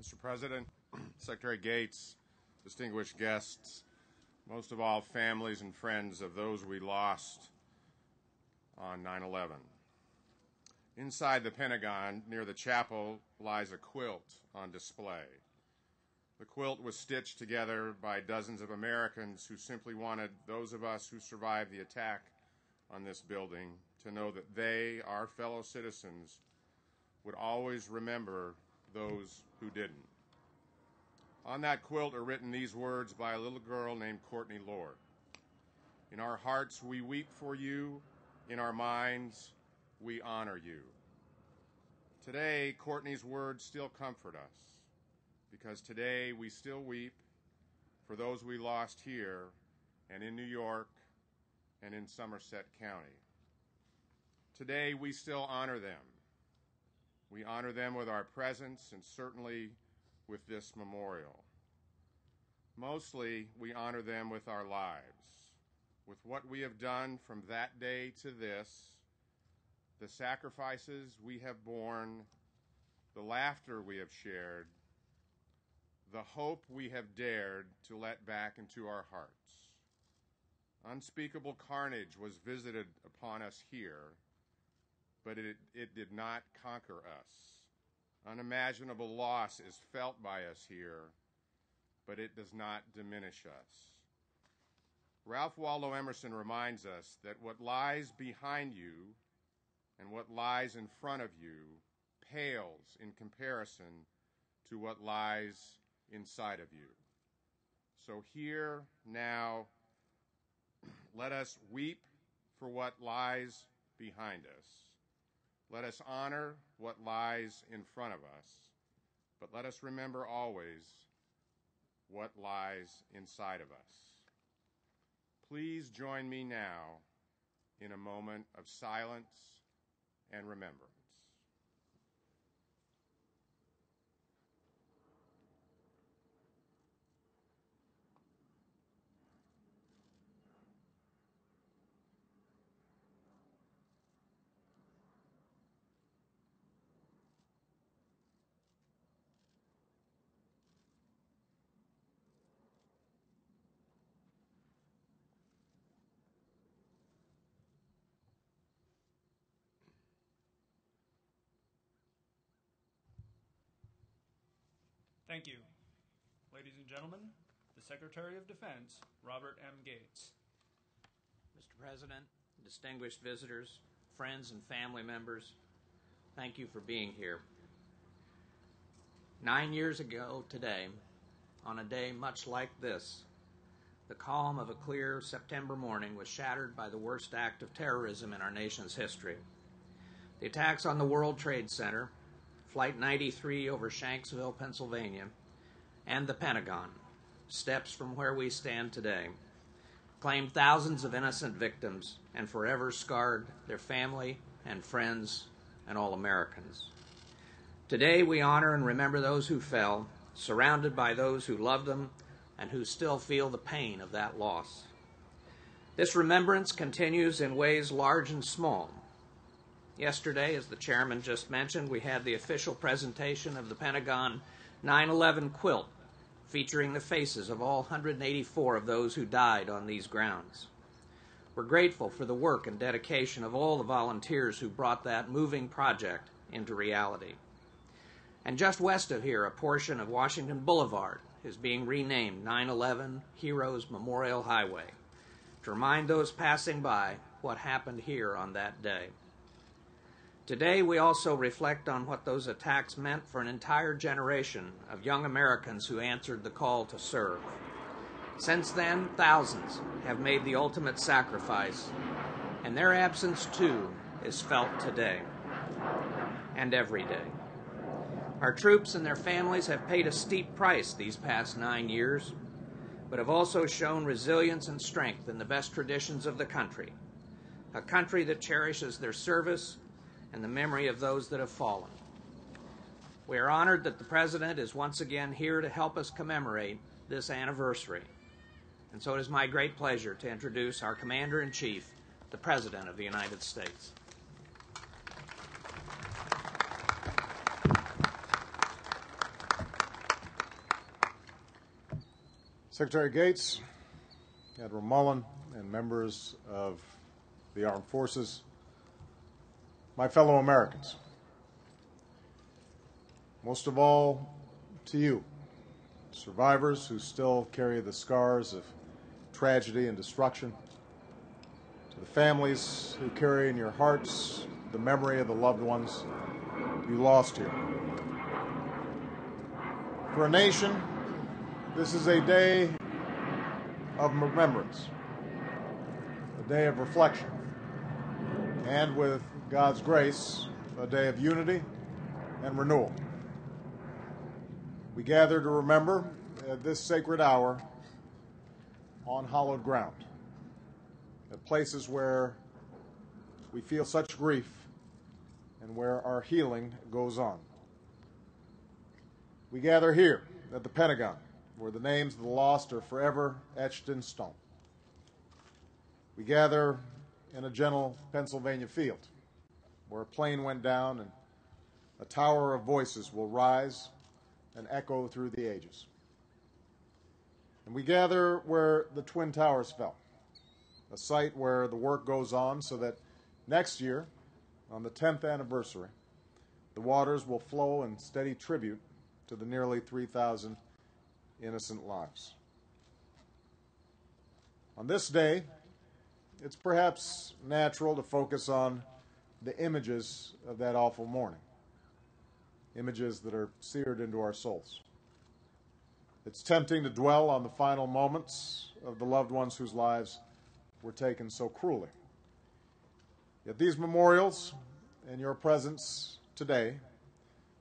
Mr. President, Secretary Gates, distinguished guests, most of all families and friends of those we lost on 9/11. Inside the Pentagon, near the chapel, lies a quilt on display. The quilt was stitched together by dozens of Americans who simply wanted those of us who survived the attack on this building to know that they, our fellow citizens, would always remember those who didn't. On that quilt are written these words by a little girl named Courtney Lord. In our hearts we weep for you, in our minds we honor you. Today, Courtney's words still comfort us, because today we still weep for those we lost here and in New York and in Somerset County. Today we still honor them. We honor them with our presence and certainly with this memorial. Mostly, we honor them with our lives, with what we have done from that day to this, the sacrifices we have borne, the laughter we have shared, the hope we have dared to let back into our hearts. Unspeakable carnage was visited upon us here, but it did not conquer us. Unimaginable loss is felt by us here, but it does not diminish us. Ralph Waldo Emerson reminds us that what lies behind you and what lies in front of you pales in comparison to what lies inside of you. So here, now, let us weep for what lies behind us. Let us honor what lies in front of us, but let us remember always what lies inside of us. Please join me now in a moment of silence and remembrance. Thank you. Ladies and gentlemen, the Secretary of Defense, Robert M. Gates. Mr. President, distinguished visitors, friends and family members, thank you for being here. 9 years ago today, on a day much like this, the calm of a clear September morning was shattered by the worst act of terrorism in our nation's history. The attacks on the World Trade Center, Flight 93 over Shanksville, Pennsylvania, and the Pentagon, steps from where we stand today, claimed thousands of innocent victims and forever scarred their family and friends and all Americans. Today we honor and remember those who fell, surrounded by those who loved them and who still feel the pain of that loss. This remembrance continues in ways large and small. Yesterday, as the chairman just mentioned, we had the official presentation of the Pentagon 9/11 quilt, featuring the faces of all 184 of those who died on these grounds. We're grateful for the work and dedication of all the volunteers who brought that moving project into reality. And just west of here, a portion of Washington Boulevard is being renamed 9/11 Heroes Memorial Highway to remind those passing by what happened here on that day. Today, we also reflect on what those attacks meant for an entire generation of young Americans who answered the call to serve. Since then, thousands have made the ultimate sacrifice, and their absence, too, is felt today and every day. Our troops and their families have paid a steep price these past 9 years, but have also shown resilience and strength in the best traditions of the country, a country that cherishes their service and the memory of those that have fallen. We are honored that the President is once again here to help us commemorate this anniversary. And so it is my great pleasure to introduce our Commander-in-Chief, the President of the United States. Secretary Gates, Admiral Mullen, and members of the Armed Forces, my fellow Americans, most of all to you, survivors who still carry the scars of tragedy and destruction, to the families who carry in your hearts the memory of the loved ones you lost here. For a nation, this is a day of remembrance, a day of reflection, and with God's grace, a day of unity and renewal. We gather to remember at this sacred hour on hallowed ground, at places where we feel such grief and where our healing goes on. We gather here at the Pentagon, where the names of the lost are forever etched in stone. We gather in a gentle Pennsylvania field, where a plane went down and a tower of voices will rise and echo through the ages. And we gather where the Twin Towers fell, a site where the work goes on so that next year, on the 10th anniversary, the waters will flow in steady tribute to the nearly 3,000 innocent lives. On this day, it's perhaps natural to focus on the images of that awful morning, images that are seared into our souls. It's tempting to dwell on the final moments of the loved ones whose lives were taken so cruelly. Yet these memorials and your presence today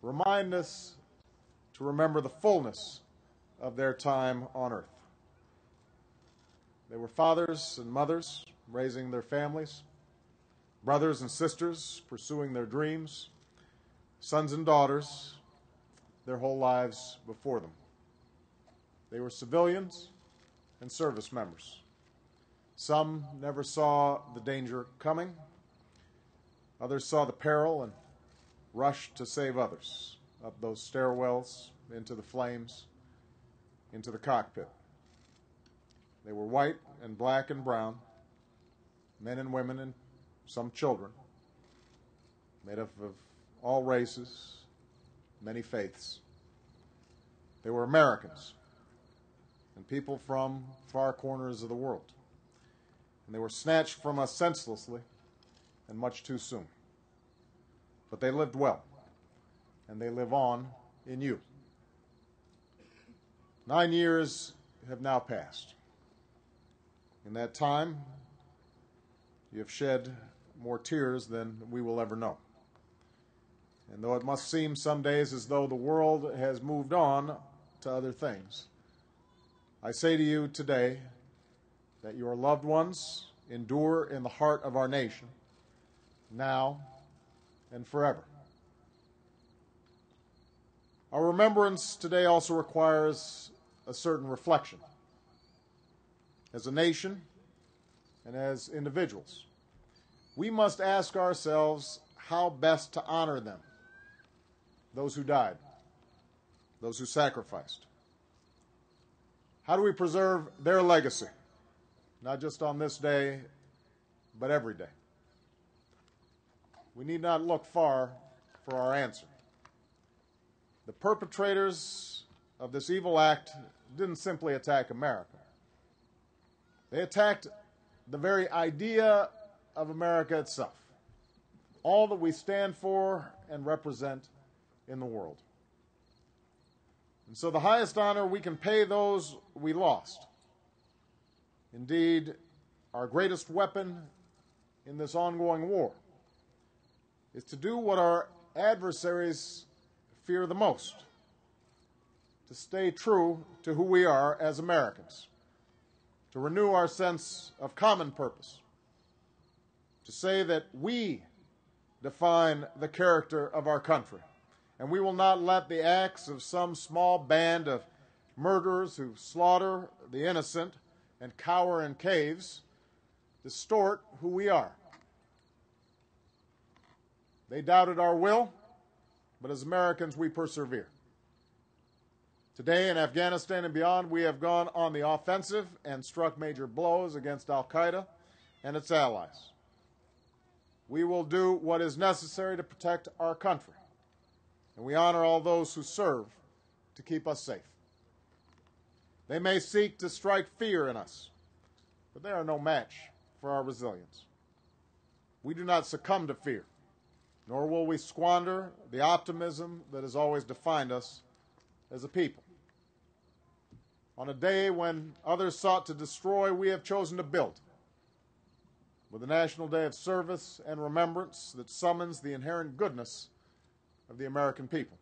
remind us to remember the fullness of their time on earth. They were fathers and mothers raising their families, brothers and sisters pursuing their dreams, sons and daughters, their whole lives before them. They were civilians and service members. Some never saw the danger coming. Others saw the peril and rushed to save others up those stairwells, into the flames, into the cockpit. They were white and black and brown, men and women and some children, made up of all races, many faiths. They were Americans and people from far corners of the world. And they were snatched from us senselessly and much too soon. But they lived well, and they live on in you. 9 years have now passed. In that time, you have shed more tears than we will ever know. And though it must seem some days as though the world has moved on to other things, I say to you today that your loved ones endure in the heart of our nation, now and forever. Our remembrance today also requires a certain reflection. As a nation and as individuals, we must ask ourselves how best to honor them, those who died, those who sacrificed. How do we preserve their legacy, not just on this day, but every day? We need not look far for our answer. The perpetrators of this evil act didn't simply attack America. They attacked the very idea of America itself, all that we stand for and represent in the world. And so the highest honor we can pay those we lost, indeed our greatest weapon in this ongoing war, is to do what our adversaries fear the most, to stay true to who we are as Americans, to renew our sense of common purpose, to say that we define the character of our country, and we will not let the acts of some small band of murderers who slaughter the innocent and cower in caves distort who we are. They doubted our will, but as Americans we persevere. Today in Afghanistan and beyond, we have gone on the offensive and struck major blows against al-Qaeda and its allies. We will do what is necessary to protect our country, and we honor all those who serve to keep us safe. They may seek to strike fear in us, but they are no match for our resilience. We do not succumb to fear, nor will we squander the optimism that has always defined us as a people. On a day when others sought to destroy, we have chosen to build, with a national day of service and remembrance that summons the inherent goodness of the American people.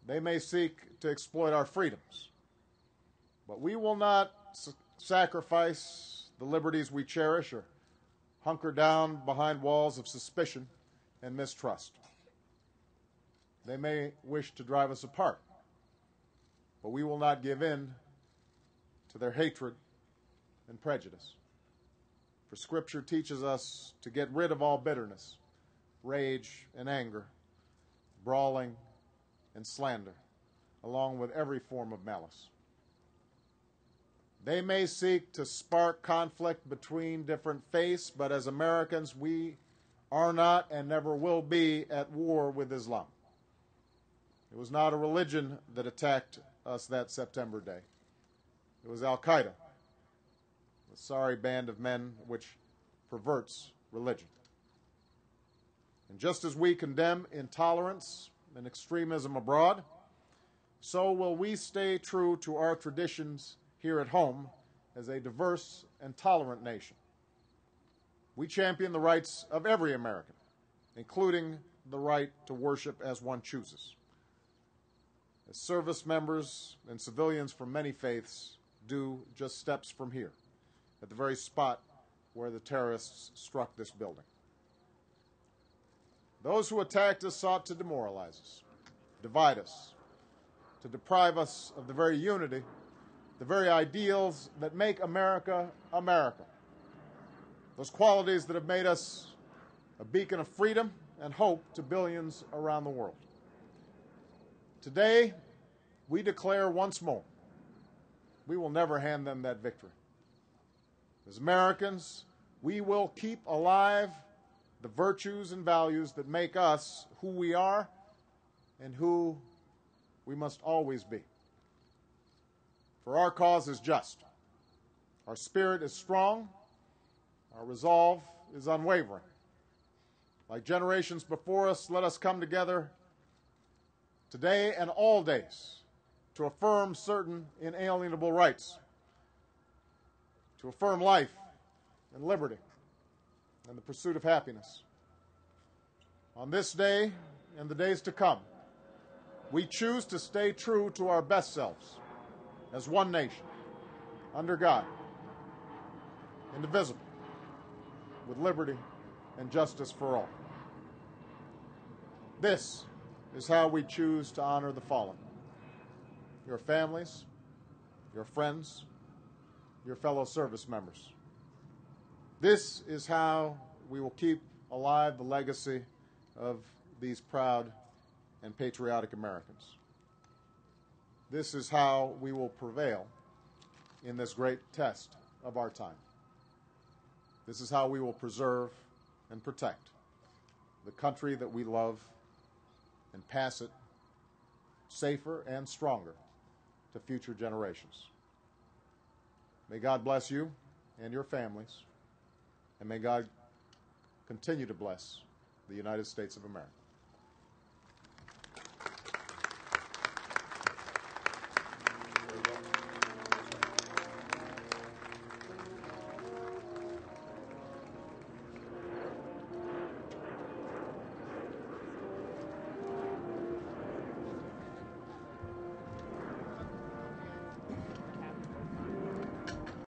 They may seek to exploit our freedoms, but we will not sacrifice the liberties we cherish or hunker down behind walls of suspicion and mistrust. They may wish to drive us apart, but we will not give in to their hatred and prejudice. For Scripture teaches us to get rid of all bitterness, rage and anger, brawling and slander, along with every form of malice. They may seek to spark conflict between different faiths, but as Americans, we are not and never will be at war with Islam. It was not a religion that attacked us that September day. It was al-Qaeda, a sorry band of men which perverts religion. And just as we condemn intolerance and extremism abroad, so will we stay true to our traditions here at home as a diverse and tolerant nation. We champion the rights of every American, including the right to worship as one chooses. As service members and civilians from many faiths do just steps from here, at the very spot where the terrorists struck this building. Those who attacked us sought to demoralize us, divide us, to deprive us of the very unity, the very ideals that make America America. Those qualities that have made us a beacon of freedom and hope to billions around the world. Today, we declare once more, we will never hand them that victory. As Americans, we will keep alive the virtues and values that make us who we are and who we must always be. For our cause is just. Our spirit is strong. Our resolve is unwavering. Like generations before us, let us come together today and all days to affirm certain inalienable rights, to affirm life and liberty and the pursuit of happiness. On this day and the days to come, we choose to stay true to our best selves as one nation, under God, indivisible, with liberty and justice for all. This is how we choose to honor the fallen: your families, your friends, your fellow service members. This is how we will keep alive the legacy of these proud and patriotic Americans. This is how we will prevail in this great test of our time. This is how we will preserve and protect the country that we love and pass it safer and stronger to future generations. May God bless you and your families, and may God continue to bless the United States of America.